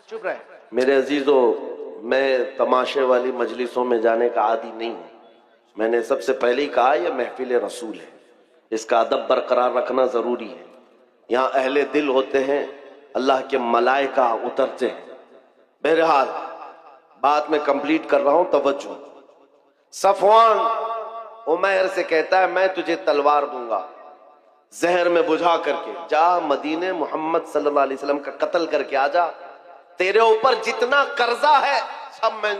چپ رہے. میرے عزیزوں، میں تماشے والی مجلسوں میں جانے کا عادی نہیں ہوں. میں نے سب سے پہلے ہی کہا یہ محفل رسول ہے، اس کا ادب برقرار رکھنا ضروری ہے. یہاں اہل دل ہوتے ہیں، اللہ کے ملائکہ اترتے ہیں. بہرحال بات میں کمپلیٹ کر رہا ہوں، توجہ. صفوان عمیر سے کہتا ہے میں تجھے تلوار دوں گا زہر میں بجھا کر کے، جا مدینے محمد صلی اللہ علیہ وسلم کا قتل کر کے آ جا، تیرے اوپر جتنا قرضہ ہے سب میں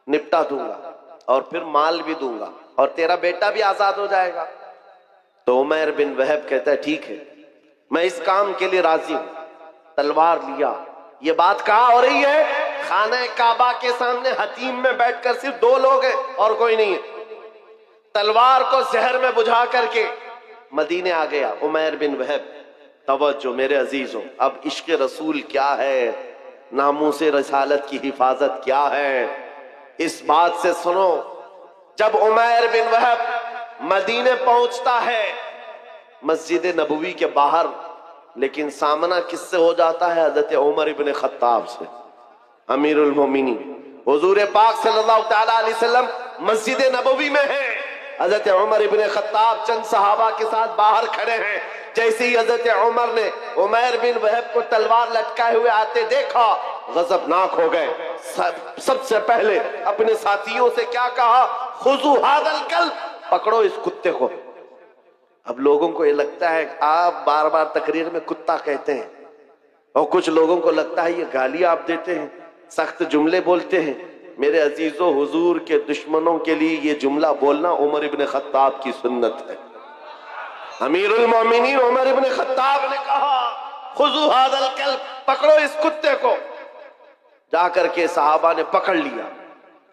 نپٹا دوں گا اور پھر مال بھی دوں گا اور تیرا بیٹا بھی آزاد ہو جائے گا. تو عمیر بن وہب کہتا ہے ٹھیک ہے، میں اس کام کے لیے راضی ہوں. تلوار لیا. یہ بات کہاں ہو رہی ہے؟ خانہ کعبہ کے سامنے حتیم میں بیٹھ کر صرف دو لوگ ہیں اور کوئی نہیں ہے. تلوار کو زہر میں بجھا کر کے مدینے آ گیا عمیر بن وہب. توجہ میرے عزیزوں، اب عشق رسول کیا ہے، ناموس رسالت کی حفاظت کیا ہے، اس بات سے سنو. جب عمیر بن وہب مدینے پہنچتا ہے مسجد نبوی کے باہر، لیکن سامنا کس سے ہو جاتا ہے؟ حضرت عمر بن خطاب سے، امیر المومنین. حضور پاک صلی اللہ تعالی علیہ وسلم مسجد نبوی میں ہیں، حضرت عمر بن خطاب چند صحابہ کے ساتھ باہر کھڑے ہیں. جیسے ہی حضرت عمر نے عمیر بن وہب کو تلوار لٹکائے ہوئے آتے دیکھا، غضبناک ہو گئے. سب سے پہلے اپنے ساتھیوں سے کیا کہا؟ خذوا ھذا الکلب، پکڑو اس کتے کو. اب لوگوں کو یہ لگتا ہے آپ بار بار تقریر میں کتا کہتے ہیں، اور کچھ لوگوں کو لگتا ہے یہ گالی آپ دیتے ہیں، سخت جملے بولتے ہیں. میرے عزیزو، حضور کے دشمنوں کے لیے یہ جملہ بولنا عمر ابن خطاب کی سنت ہے. امیر المومنین عمر ابن خطاب نے کہا خذوا ھذا الکلب، پکڑو اس کتے کو. جا کر کے صحابہ نے پکڑ لیا،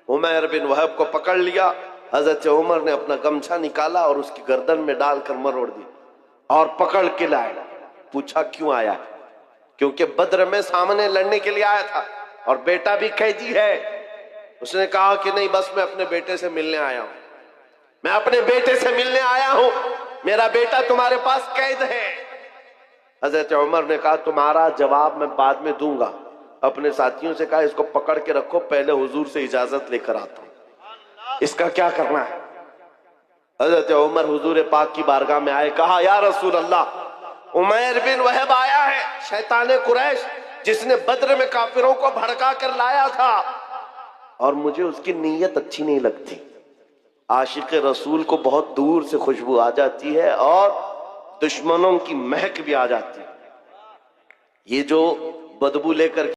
عمیر بن وہب کو پکڑ لیا. حضرت عمر نے اپنا گمچھا نکالا اور اس کی گردن میں ڈال کر مروڑ دی اور پکڑ کے لائے. پوچھا کیوں آیا؟ کیونکہ بدر میں سامنے لڑنے کے لیے آیا تھا اور بیٹا بھی قیدی ہے. اس نے کہا کہ نہیں، بس میں اپنے بیٹے سے ملنے آیا ہوں، میں اپنے بیٹے سے ملنے آیا ہوں، میرا بیٹا تمہارے پاس قید ہے. حضرت عمر نے کہا تمہارا جواب میں بعد میں دوں گا. اپنے ساتھیوں سے کہا اس کو پکڑ کے رکھو، پہلے حضور سے اجازت لے کر آتا ہوں، اس کا کیا کرنا ہے. حضرت عمر حضور پاک کی بارگاہ میں آئے، کہا یا رسول اللہ، عمیر بن وہب آیا ہے، شیطان قریش جس نے بدر میں کافروں کو بھڑکا کر لایا تھا، اور مجھے اس کی نیت اچھی نہیں لگتی. عاشق رسول کو بہت دور سے خوشبو آ جاتی ہے اور دشمنوں کی مہک بھی آ جاتی ہے. یہ جو بدبو لے کر